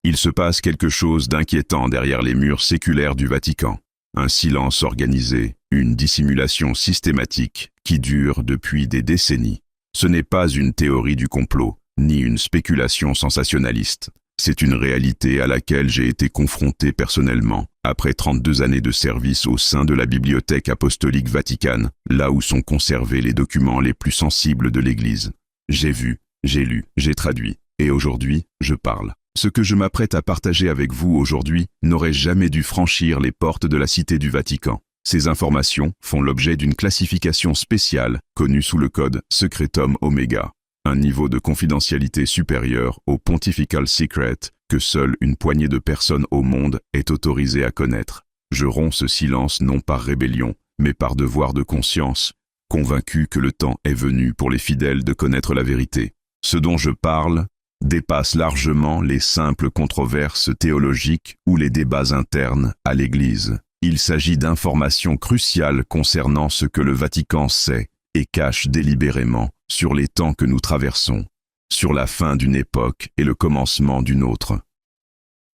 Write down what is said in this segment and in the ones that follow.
Il se passe quelque chose d'inquiétant derrière les murs séculaires du Vatican. Un silence organisé, une dissimulation systématique qui dure depuis des décennies. Ce n'est pas une théorie du complot, ni une spéculation sensationnaliste. C'est une réalité à laquelle j'ai été confronté personnellement, après 32 années de service au sein de la Bibliothèque apostolique Vaticane, là où sont conservés les documents les plus sensibles de l'Église. J'ai vu, j'ai lu, j'ai traduit, et aujourd'hui, je parle. Ce que je m'apprête à partager avec vous aujourd'hui n'aurait jamais dû franchir les portes de la Cité du Vatican. Ces informations font l'objet d'une classification spéciale, connue sous le code Secretum Omega. Un niveau de confidentialité supérieur au Pontifical Secret que seule une poignée de personnes au monde est autorisée à connaître. Je romps ce silence non par rébellion, mais par devoir de conscience, convaincu que le temps est venu pour les fidèles de connaître la vérité. Ce dont je parle dépasse largement les simples controverses théologiques ou les débats internes à l'Église. Il s'agit d'informations cruciales concernant ce que le Vatican sait et cache délibérément sur les temps que nous traversons, sur la fin d'une époque et le commencement d'une autre.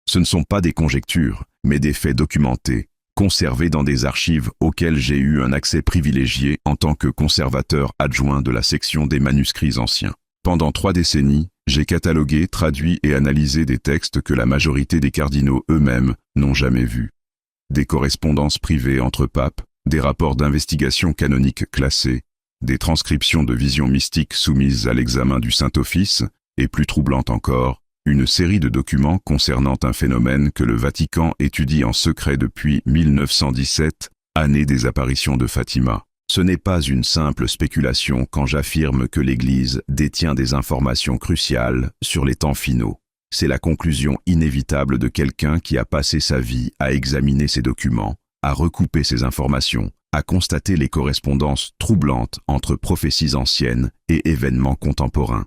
Ce ne sont pas des conjectures, mais des faits documentés, conservés dans des archives auxquelles j'ai eu un accès privilégié en tant que conservateur adjoint de la section des manuscrits anciens. Pendant 3 décennies, j'ai catalogué, traduit et analysé des textes que la majorité des cardinaux eux-mêmes n'ont jamais vus. Des correspondances privées entre papes, des rapports d'investigation canonique classés, des transcriptions de visions mystiques soumises à l'examen du Saint-Office, et plus troublante encore, une série de documents concernant un phénomène que le Vatican étudie en secret depuis 1917, année des apparitions de Fatima. Ce n'est pas une simple spéculation quand j'affirme que l'Église détient des informations cruciales sur les temps finaux. C'est la conclusion inévitable de quelqu'un qui a passé sa vie à examiner ces documents, à recouper ces informations, à constater les correspondances troublantes entre prophéties anciennes et événements contemporains.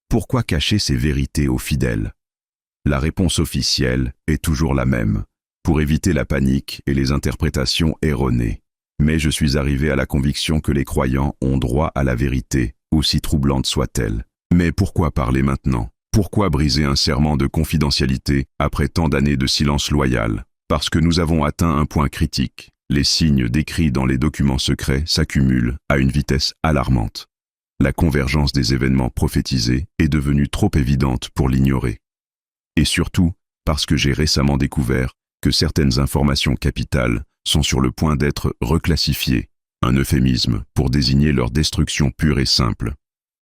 Pourquoi cacher ces vérités aux fidèles? La réponse officielle est toujours la même, pour éviter la panique et les interprétations erronées. Mais je suis arrivé à la conviction que les croyants ont droit à la vérité, aussi troublante soit-elle. Mais pourquoi parler maintenant? Pourquoi briser un serment de confidentialité après tant d'années de silence loyal? Parce que nous avons atteint un point critique. Les signes décrits dans les documents secrets s'accumulent à une vitesse alarmante. La convergence des événements prophétisés est devenue trop évidente pour l'ignorer. Et surtout, parce que j'ai récemment découvert que certaines informations capitales sont sur le point d'être reclassifiées, un euphémisme pour désigner leur destruction pure et simple.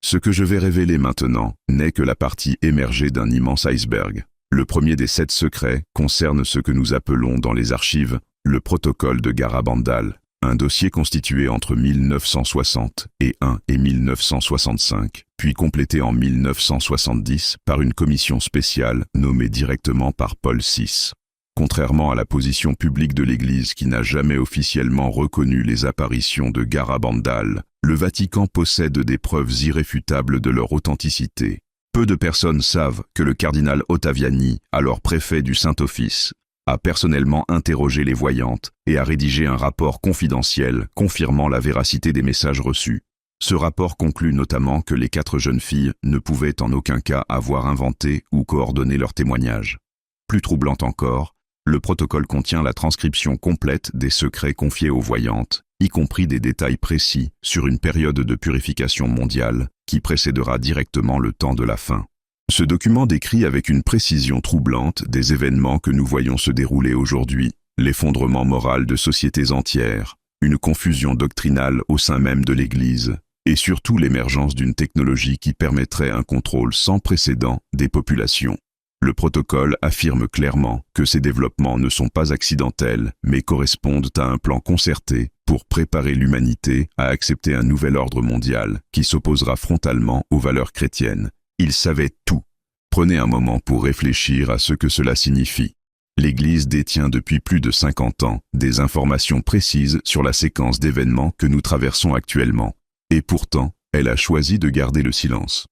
Ce que je vais révéler maintenant n'est que la partie émergée d'un immense iceberg. Le premier des 7 secrets concerne ce que nous appelons dans les archives le protocole de Garabandal, un dossier constitué entre 1960 et 1965, puis complété en 1970 par une commission spéciale nommée directement par Paul VI. Contrairement à la position publique de l'Église qui n'a jamais officiellement reconnu les apparitions de Garabandal, le Vatican possède des preuves irréfutables de leur authenticité. Peu de personnes savent que le cardinal Ottaviani, alors préfet du Saint-Office, a personnellement interrogé les voyantes et a rédigé un rapport confidentiel confirmant la véracité des messages reçus. Ce rapport conclut notamment que les 4 jeunes filles ne pouvaient en aucun cas avoir inventé ou coordonné leurs témoignages. Plus troublant encore, le protocole contient la transcription complète des secrets confiés aux voyantes, y compris des détails précis sur une période de purification mondiale qui précédera directement le temps de la fin. Ce document décrit avec une précision troublante des événements que nous voyons se dérouler aujourd'hui, l'effondrement moral de sociétés entières, une confusion doctrinale au sein même de l'Église, et surtout l'émergence d'une technologie qui permettrait un contrôle sans précédent des populations. Le protocole affirme clairement que ces développements ne sont pas accidentels, mais correspondent à un plan concerté pour préparer l'humanité à accepter un nouvel ordre mondial qui s'opposera frontalement aux valeurs chrétiennes. Il savait tout. Prenez un moment pour réfléchir à ce que cela signifie. L'Église détient depuis plus de 50 ans des informations précises sur la séquence d'événements que nous traversons actuellement. Et pourtant, elle a choisi de garder le silence.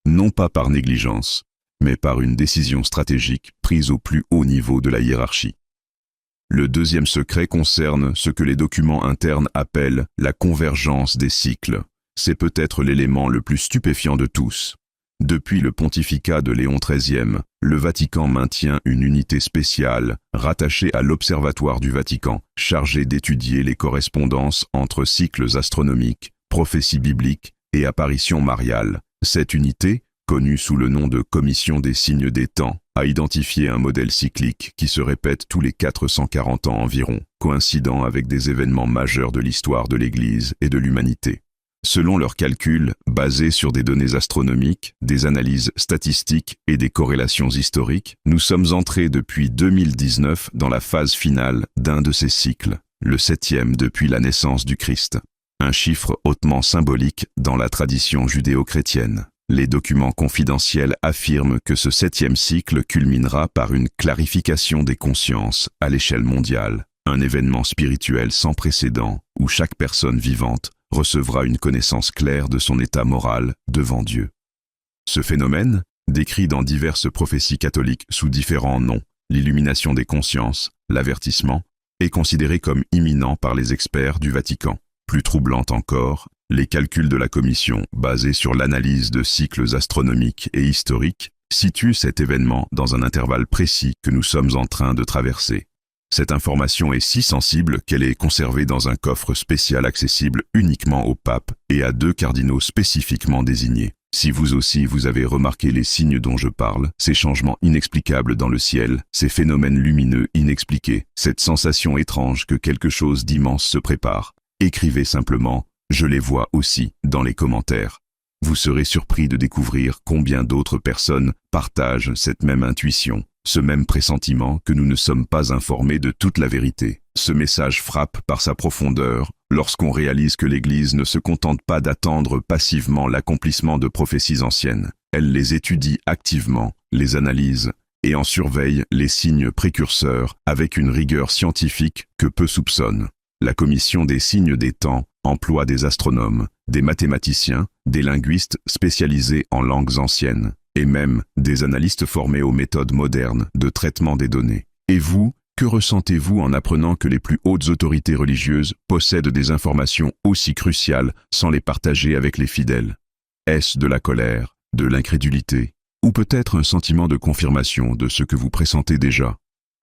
Non pas par négligence, mais par une décision stratégique prise au plus haut niveau de la hiérarchie. Le deuxième secret concerne ce que les documents internes appellent la convergence des cycles. C'est peut-être l'élément le plus stupéfiant de tous. Depuis le pontificat de Léon XIII, le Vatican maintient une unité spéciale, rattachée à l'Observatoire du Vatican, chargée d'étudier les correspondances entre cycles astronomiques, prophéties bibliques et apparitions mariales. Cette unité, connue sous le nom de Commission des signes des temps, a identifié un modèle cyclique qui se répète tous les 440 ans environ, coïncidant avec des événements majeurs de l'histoire de l'Église et de l'humanité. Selon leurs calculs, basés sur des données astronomiques, des analyses statistiques et des corrélations historiques, nous sommes entrés depuis 2019 dans la phase finale d'un de ces cycles, le 7e depuis la naissance du Christ. Un chiffre hautement symbolique dans la tradition judéo-chrétienne. Les documents confidentiels affirment que ce 7e cycle culminera par une clarification des consciences à l'échelle mondiale, un événement spirituel sans précédent où chaque personne vivante recevra une connaissance claire de son état moral devant Dieu. Ce phénomène, décrit dans diverses prophéties catholiques sous différents noms, l'illumination des consciences, l'avertissement, est considéré comme imminent par les experts du Vatican. Plus troublant encore, les calculs de la Commission, basés sur l'analyse de cycles astronomiques et historiques, situent cet événement dans un intervalle précis que nous sommes en train de traverser. Cette information est si sensible qu'elle est conservée dans un coffre spécial accessible uniquement au pape et à 2 cardinaux spécifiquement désignés. Si vous aussi vous avez remarqué les signes dont je parle, ces changements inexplicables dans le ciel, ces phénomènes lumineux inexpliqués, cette sensation étrange que quelque chose d'immense se prépare, écrivez simplement « Je les vois aussi » dans les commentaires. Vous serez surpris de découvrir combien d'autres personnes partagent cette même intuition, ce même pressentiment que nous ne sommes pas informés de toute la vérité. Ce message frappe par sa profondeur lorsqu'on réalise que l'Église ne se contente pas d'attendre passivement l'accomplissement de prophéties anciennes. Elle les étudie activement, les analyse et en surveille les signes précurseurs avec une rigueur scientifique que peu soupçonnent. La Commission des signes des temps emploie des astronomes, des mathématiciens, des linguistes spécialisés en langues anciennes, et même des analystes formés aux méthodes modernes de traitement des données. Et vous, que ressentez-vous en apprenant que les plus hautes autorités religieuses possèdent des informations aussi cruciales sans les partager avec les fidèles? Est-ce de la colère, de l'incrédulité, ou peut-être un sentiment de confirmation de ce que vous pressentez déjà?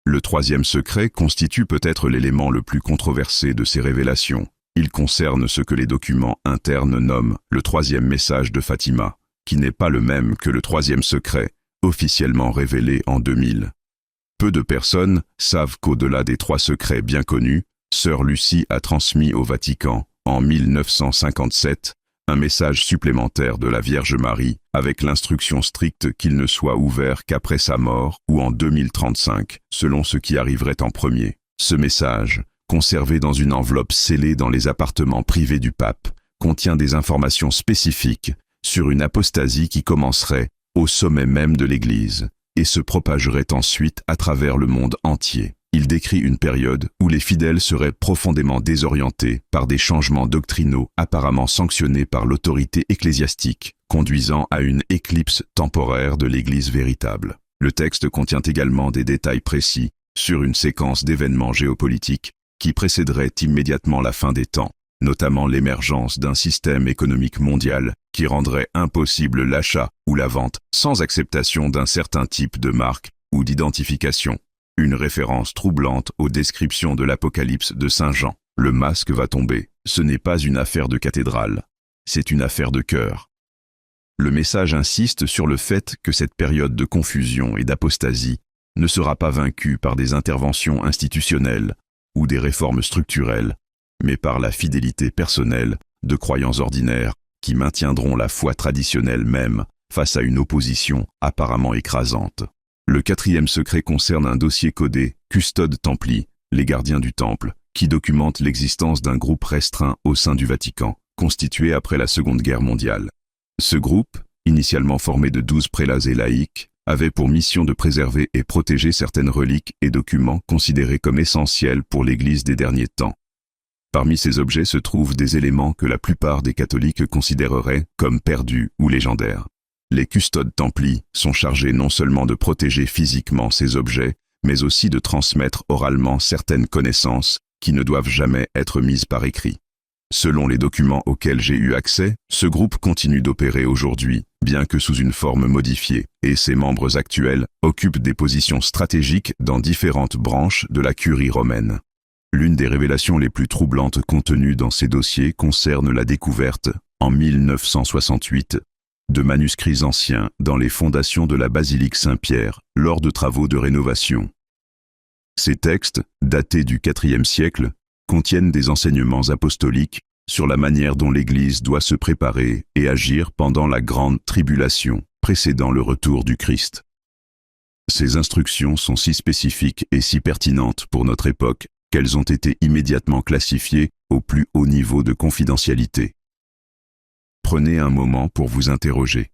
Le 3e secret constitue peut-être l'élément le plus controversé de ces révélations. Il concerne ce que les documents internes nomment le 3e message de Fatima, qui n'est pas le même que le 3e secret, officiellement révélé en 2000. Peu de personnes savent qu'au-delà des 3 secrets bien connus, Sœur Lucie a transmis au Vatican, en 1957, un message supplémentaire de la Vierge Marie, avec l'instruction stricte qu'il ne soit ouvert qu'après sa mort ou en 2035, selon ce qui arriverait en premier. Ce message, conservé dans une enveloppe scellée dans les appartements privés du pape, contient des informations spécifiques sur une apostasie qui commencerait au sommet même de l'Église et se propagerait ensuite à travers le monde entier. Il décrit une période où les fidèles seraient profondément désorientés par des changements doctrinaux apparemment sanctionnés par l'autorité ecclésiastique, conduisant à une éclipse temporaire de l'Église véritable. Le texte contient également des détails précis sur une séquence d'événements géopolitiques qui précéderait immédiatement la fin des temps, notamment l'émergence d'un système économique mondial qui rendrait impossible l'achat ou la vente sans acceptation d'un certain type de marque ou d'identification. Une référence troublante aux descriptions de l'Apocalypse de Saint Jean. Le masque va tomber. Ce n'est pas une affaire de cathédrale, c'est une affaire de cœur. Le message insiste sur le fait que cette période de confusion et d'apostasie ne sera pas vaincue par des interventions institutionnelles ou des réformes structurelles, mais par la fidélité personnelle de croyants ordinaires qui maintiendront la foi traditionnelle même face à une opposition apparemment écrasante. Le 4e secret concerne un dossier codé « Custode Templi », les gardiens du Temple, qui documente l'existence d'un groupe restreint au sein du Vatican, constitué après la Seconde Guerre mondiale. Ce groupe, initialement formé de 12 prélats et laïcs, avait pour mission de préserver et protéger certaines reliques et documents considérés comme essentiels pour l'Église des derniers temps. Parmi ces objets se trouvent des éléments que la plupart des catholiques considéreraient comme perdus ou légendaires. Les custodes templi sont chargés non seulement de protéger physiquement ces objets, mais aussi de transmettre oralement certaines connaissances qui ne doivent jamais être mises par écrit. Selon les documents auxquels j'ai eu accès, ce groupe continue d'opérer aujourd'hui, bien que sous une forme modifiée, et ses membres actuels occupent des positions stratégiques dans différentes branches de la curie romaine. L'une des révélations les plus troublantes contenues dans ces dossiers concerne la découverte, en 1968, de manuscrits anciens dans les fondations de la basilique Saint-Pierre lors de travaux de rénovation. Ces textes, datés du IVe siècle, contiennent des enseignements apostoliques sur la manière dont l'Église doit se préparer et agir pendant la grande tribulation précédant le retour du Christ. Ces instructions sont si spécifiques et si pertinentes pour notre époque qu'elles ont été immédiatement classifiées au plus haut niveau de confidentialité. Prenez un moment pour vous interroger.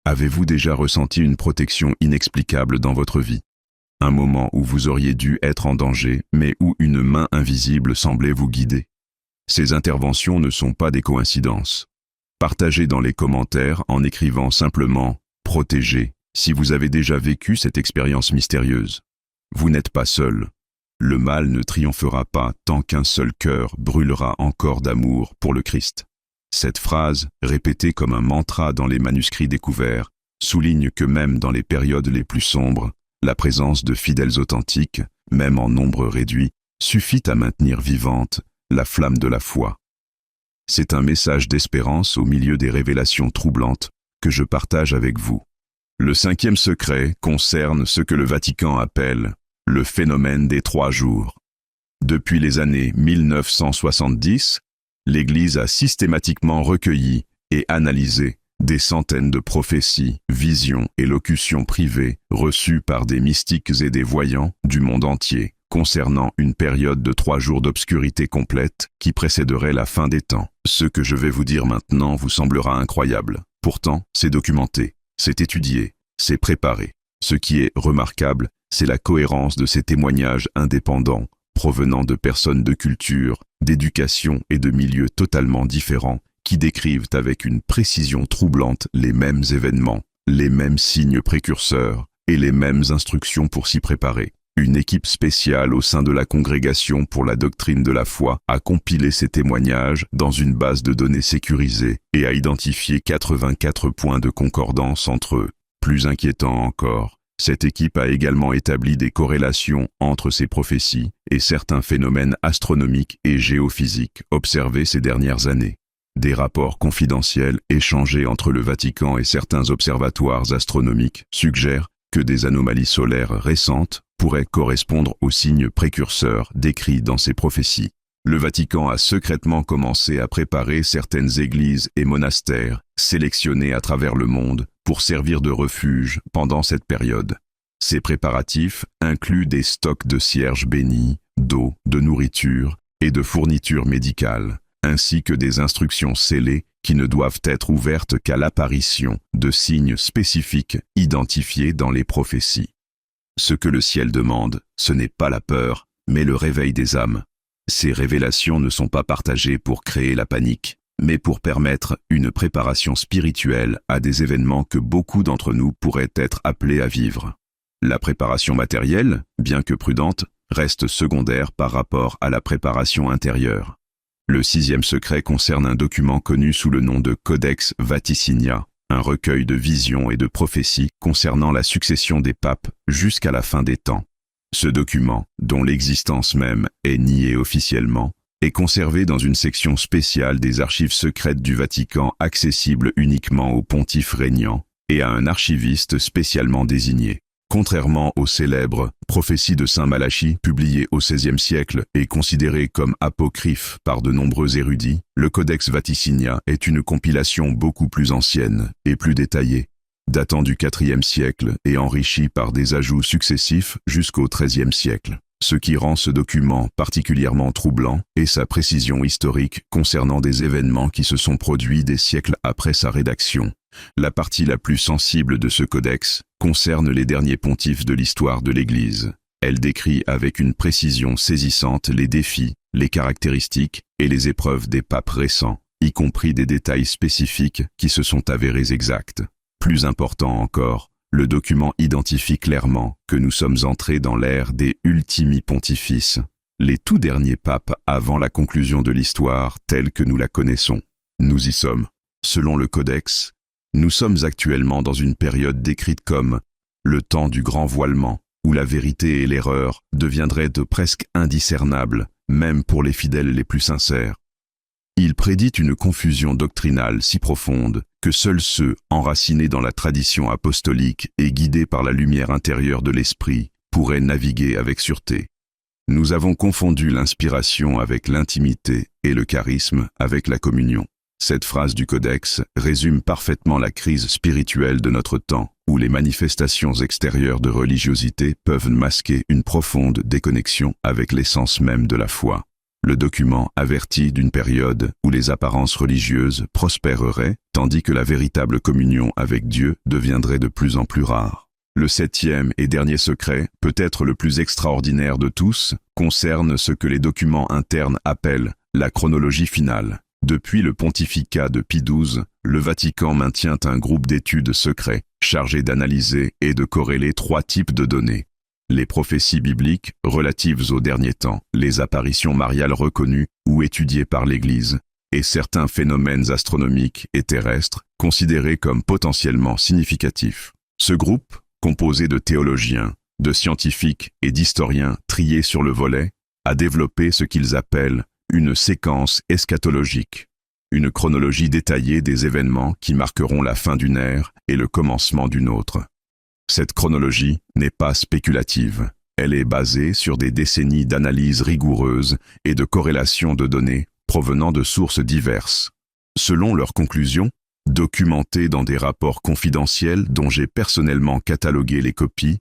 Avez-vous déjà ressenti une protection inexplicable dans votre vie? Un moment où vous auriez dû être en danger, mais où une main invisible semblait vous guider? Ces interventions ne sont pas des coïncidences. Partagez dans les commentaires en écrivant simplement « Protégé » si vous avez déjà vécu cette expérience mystérieuse. Vous n'êtes pas seul. Le mal ne triomphera pas tant qu'un seul cœur brûlera encore d'amour pour le Christ. Cette phrase, répétée comme un mantra dans les manuscrits découverts, souligne que même dans les périodes les plus sombres, la présence de fidèles authentiques, même en nombre réduit, suffit à maintenir vivante la flamme de la foi. C'est un message d'espérance au milieu des révélations troublantes que je partage avec vous. Le 5e secret concerne ce que le Vatican appelle le phénomène des 3 jours. Depuis les années 1970, l'Église a systématiquement recueilli et analysé des centaines de prophéties, visions et locutions privées reçues par des mystiques et des voyants du monde entier concernant une période de 3 jours d'obscurité complète qui précéderait la fin des temps. Ce que je vais vous dire maintenant vous semblera incroyable. Pourtant, c'est documenté, c'est étudié, c'est préparé. Ce qui est remarquable, c'est la cohérence de ces témoignages indépendants, provenant de personnes de culture, d'éducation et de milieux totalement différents, qui décrivent avec une précision troublante les mêmes événements, les mêmes signes précurseurs et les mêmes instructions pour s'y préparer. Une équipe spéciale au sein de la Congrégation pour la doctrine de la foi a compilé ces témoignages dans une base de données sécurisée et a identifié 84 points de concordance entre eux. Plus inquiétant encore, cette équipe a également établi des corrélations entre ces prophéties et certains phénomènes astronomiques et géophysiques observés ces dernières années. Des rapports confidentiels échangés entre le Vatican et certains observatoires astronomiques suggèrent que des anomalies solaires récentes pourraient correspondre aux signes précurseurs décrits dans ces prophéties. Le Vatican a secrètement commencé à préparer certaines églises et monastères sélectionnés à travers le monde pour servir de refuge pendant cette période. Ces préparatifs incluent des stocks de cierges bénis, d'eau, de nourriture et de fournitures médicales, ainsi que des instructions scellées qui ne doivent être ouvertes qu'à l'apparition de signes spécifiques identifiés dans les prophéties. Ce que le ciel demande, ce n'est pas la peur, mais le réveil des âmes. Ces révélations ne sont pas partagées pour créer la panique, mais pour permettre une préparation spirituelle à des événements que beaucoup d'entre nous pourraient être appelés à vivre. La préparation matérielle, bien que prudente, reste secondaire par rapport à la préparation intérieure. Le 6e secret concerne un document connu sous le nom de Codex Vaticinia, un recueil de visions et de prophéties concernant la succession des papes jusqu'à la fin des temps. Ce document, dont l'existence même est niée officiellement, est conservé dans une section spéciale des archives secrètes du Vatican accessible uniquement aux pontifes régnants et à un archiviste spécialement désigné. Contrairement aux célèbres prophéties de Saint Malachie publiées au XVIe siècle et considérées comme apocryphes par de nombreux érudits, le Codex Vaticinia est une compilation beaucoup plus ancienne et plus détaillée, datant du IVe siècle et enrichi par des ajouts successifs jusqu'au XIIIe siècle. Ce qui rend ce document particulièrement troublant est sa précision historique concernant des événements qui se sont produits des siècles après sa rédaction. La partie la plus sensible de ce codex concerne les derniers pontifes de l'histoire de l'Église. Elle décrit avec une précision saisissante les défis, les caractéristiques et les épreuves des papes récents, y compris des détails spécifiques qui se sont avérés exacts. Plus important encore, le document identifie clairement que nous sommes entrés dans l'ère des ultimi pontifices, les tout derniers papes avant la conclusion de l'histoire telle que nous la connaissons. Nous y sommes. Selon le Codex, Nous sommes actuellement dans une période décrite comme le temps du grand voilement, où la vérité et l'erreur deviendraient presque indiscernables, même pour les fidèles les plus sincères. Il prédit une confusion doctrinale si profonde que seuls ceux enracinés dans la tradition apostolique et guidés par la lumière intérieure de l'esprit pourraient naviguer avec sûreté. Nous avons confondu l'inspiration avec l'intimité et le charisme avec la communion. Cette phrase du Codex résume parfaitement la crise spirituelle de notre temps, où les manifestations extérieures de religiosité peuvent masquer une profonde déconnexion avec l'essence même de la foi. Le document avertit d'une période où les apparences religieuses prospéreraient, tandis que la véritable communion avec Dieu deviendrait de plus en plus rare. Le 7e et dernier secret, peut-être le plus extraordinaire de tous, concerne ce que les documents internes appellent la chronologie finale. Depuis le pontificat de Pie XII, le Vatican maintient un groupe d'études secrets, chargé d'analyser et de corréler 3 types de données. Les prophéties bibliques relatives aux derniers temps, les apparitions mariales reconnues ou étudiées par l'Église, et certains phénomènes astronomiques et terrestres considérés comme potentiellement significatifs. Ce groupe, composé de théologiens, de scientifiques et d'historiens triés sur le volet, a développé ce qu'ils appellent une séquence eschatologique, une chronologie détaillée des événements qui marqueront la fin d'une ère et le commencement d'une autre. Cette chronologie n'est pas spéculative, elle est basée sur des décennies d'analyse rigoureuse et de corrélation de données provenant de sources diverses. Selon leurs conclusions, documentées dans des rapports confidentiels dont j'ai personnellement catalogué les copies,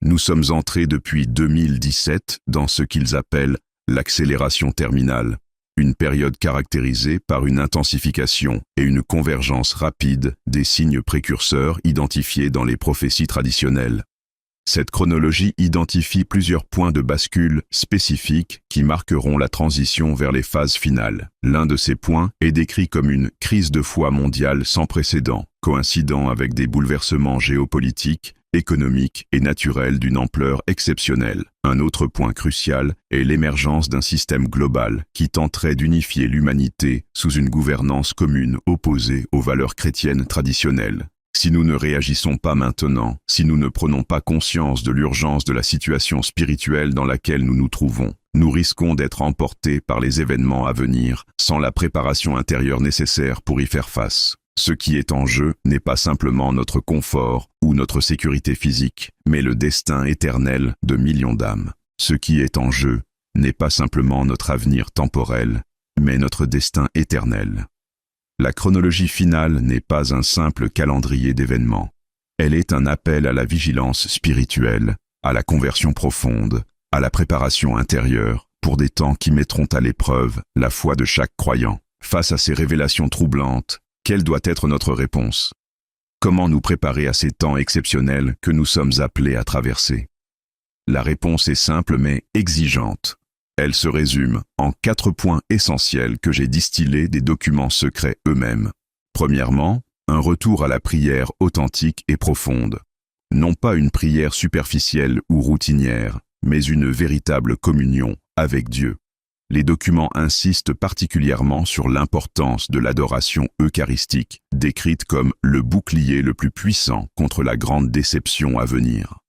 nous sommes entrés depuis 2017 dans ce qu'ils appellent l'accélération terminale, une période caractérisée par une intensification et une convergence rapide des signes précurseurs identifiés dans les prophéties traditionnelles. Cette chronologie identifie plusieurs points de bascule spécifiques qui marqueront la transition vers les phases finales. L'un de ces points est décrit comme une crise de foi mondiale sans précédent, coïncidant avec des bouleversements géopolitiques, économiques et naturels d'une ampleur exceptionnelle. Un autre point crucial est l'émergence d'un système global qui tenterait d'unifier l'humanité sous une gouvernance commune opposée aux valeurs chrétiennes traditionnelles. Si nous ne réagissons pas maintenant, si nous ne prenons pas conscience de l'urgence de la situation spirituelle dans laquelle nous nous trouvons, nous risquons d'être emportés par les événements à venir sans la préparation intérieure nécessaire pour y faire face. Ce qui est en jeu n'est pas simplement notre confort ou notre sécurité physique, mais le destin éternel de millions d'âmes. Ce qui est en jeu n'est pas simplement notre avenir temporel, mais notre destin éternel. La chronologie finale n'est pas un simple calendrier d'événements. Elle est un appel à la vigilance spirituelle, à la conversion profonde, à la préparation intérieure, pour des temps qui mettront à l'épreuve la foi de chaque croyant. Face à ces révélations troublantes, quelle doit être notre réponse? Comment nous préparer à ces temps exceptionnels que nous sommes appelés à traverser? La réponse est simple mais exigeante. Elle se résume en 4 points essentiels que j'ai distillés des documents secrets eux-mêmes. Premièrement, un retour à la prière authentique et profonde. Non pas une prière superficielle ou routinière, mais une véritable communion avec Dieu. Les documents insistent particulièrement sur l'importance de l'adoration eucharistique, décrite comme le bouclier le plus puissant contre la grande déception à venir.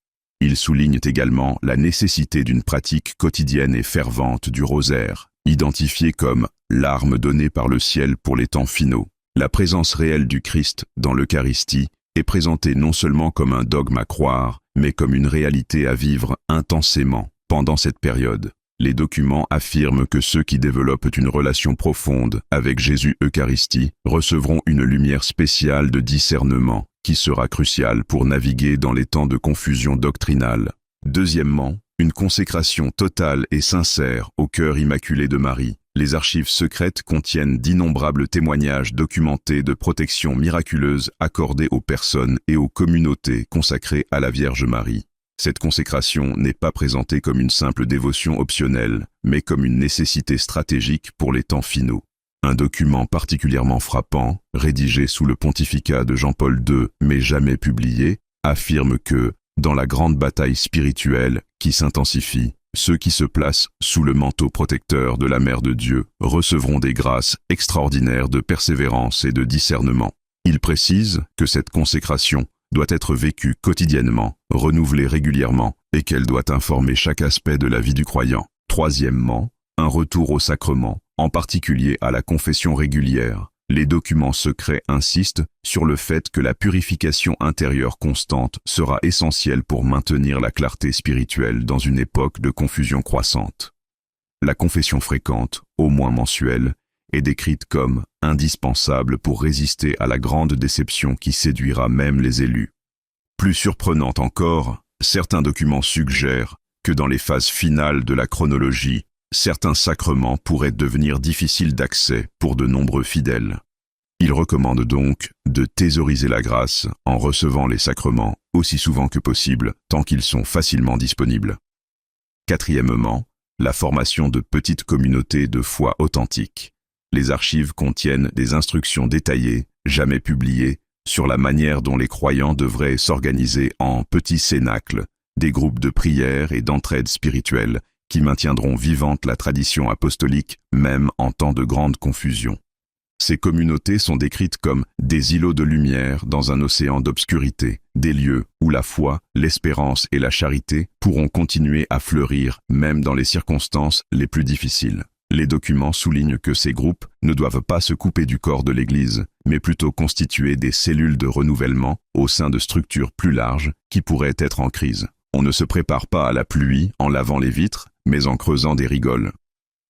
Ils soulignent également la nécessité d'une pratique quotidienne et fervente du rosaire, identifiée comme l'arme donnée par le ciel pour les temps finaux. La présence réelle du Christ dans l'Eucharistie est présentée non seulement comme un dogme à croire, mais comme une réalité à vivre intensément pendant cette période. Les documents affirment que ceux qui développent une relation profonde avec Jésus Eucharistie recevront une lumière spéciale de discernement qui sera cruciale pour naviguer dans les temps de confusion doctrinale. Deuxièmement, une consécration totale et sincère au cœur immaculé de Marie. Les archives secrètes contiennent d'innombrables témoignages documentés de protection miraculeuse accordée aux personnes et aux communautés consacrées à la Vierge Marie. Cette consécration n'est pas présentée comme une simple dévotion optionnelle, mais comme une nécessité stratégique pour les temps finaux. Un document particulièrement frappant, rédigé sous le pontificat de Jean-Paul II, mais jamais publié, affirme que, dans la grande bataille spirituelle qui s'intensifie, ceux qui se placent sous le manteau protecteur de la Mère de Dieu recevront des grâces extraordinaires de persévérance et de discernement. Il précise que cette consécration doit être vécue quotidiennement, renouvelée régulièrement, et qu'elle doit informer chaque aspect de la vie du croyant. Troisièmement, un retour au sacrement, en particulier à la confession régulière. Les documents secrets insistent sur le fait que la purification intérieure constante sera essentielle pour maintenir la clarté spirituelle dans une époque de confusion croissante. La confession fréquente, au moins mensuelle, est décrite comme indispensable pour résister à la grande déception qui séduira même les élus. Plus surprenant encore, certains documents suggèrent que dans les phases finales de la chronologie, certains sacrements pourraient devenir difficiles d'accès pour de nombreux fidèles. Il recommande donc de thésauriser la grâce en recevant les sacrements aussi souvent que possible, tant qu'ils sont facilement disponibles. Quatrièmement, la formation de petites communautés de foi authentiques. Les archives contiennent des instructions détaillées, jamais publiées, sur la manière dont les croyants devraient s'organiser en petits cénacles, des groupes de prière et d'entraide spirituelle, qui maintiendront vivante la tradition apostolique, même en temps de grande confusion. Ces communautés sont décrites comme des îlots de lumière dans un océan d'obscurité, des lieux où la foi, l'espérance et la charité pourront continuer à fleurir, même dans les circonstances les plus difficiles. Les documents soulignent que ces groupes ne doivent pas se couper du corps de l'Église, mais plutôt constituer des cellules de renouvellement au sein de structures plus larges qui pourraient être en crise. On ne se prépare pas à la pluie en lavant les vitres, mais en creusant des rigoles.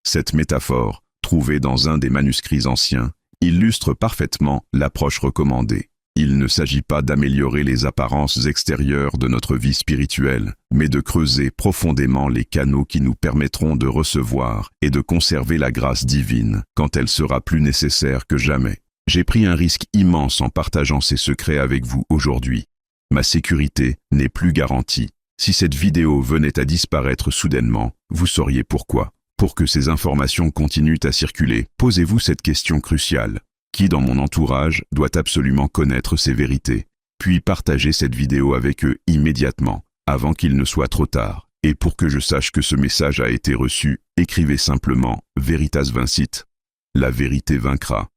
Cette métaphore, trouvée dans un des manuscrits anciens, illustre parfaitement l'approche recommandée. Il ne s'agit pas d'améliorer les apparences extérieures de notre vie spirituelle, mais de creuser profondément les canaux qui nous permettront de recevoir et de conserver la grâce divine quand elle sera plus nécessaire que jamais. J'ai pris un risque immense en partageant ces secrets avec vous aujourd'hui. Ma sécurité n'est plus garantie. Si cette vidéo venait à disparaître soudainement, vous sauriez pourquoi. Pour que ces informations continuent à circuler, posez-vous cette question cruciale. Qui dans mon entourage doit absolument connaître ces vérités? Puis partagez cette vidéo avec eux immédiatement, avant qu'il ne soit trop tard. Et pour que je sache que ce message a été reçu, écrivez simplement « Veritas vincit ». La vérité vaincra.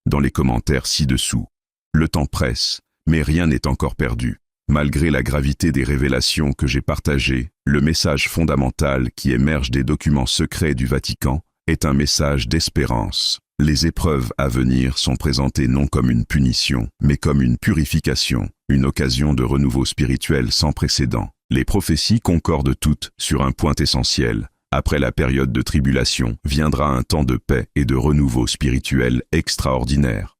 Dans les commentaires ci-dessous. Le temps presse, mais rien n'est encore perdu. Malgré la gravité des révélations que j'ai partagées, le message fondamental qui émerge des documents secrets du Vatican est un message d'espérance. Les épreuves à venir sont présentées non comme une punition, mais comme une purification, une occasion de renouveau spirituel sans précédent. Les prophéties concordent toutes sur un point essentiel. Après la période de tribulation, viendra un temps de paix et de renouveau spirituel extraordinaire.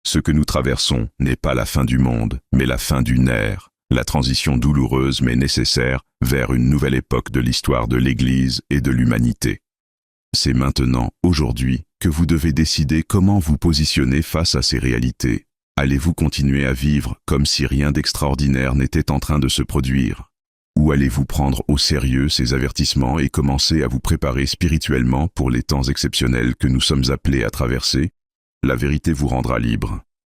Ce que nous traversons n'est pas la fin du monde, mais la fin d'une ère, la transition douloureuse mais nécessaire vers une nouvelle époque de l'histoire de l'Église et de l'humanité. C'est maintenant, aujourd'hui, que vous devez décider comment vous positionner face à ces réalités. Allez-vous continuer à vivre comme si rien d'extraordinaire n'était en train de se produire? Ou allez-vous prendre au sérieux ces avertissements et commencer à vous préparer spirituellement pour les temps exceptionnels que nous sommes appelés à traverser? La vérité vous rendra libre.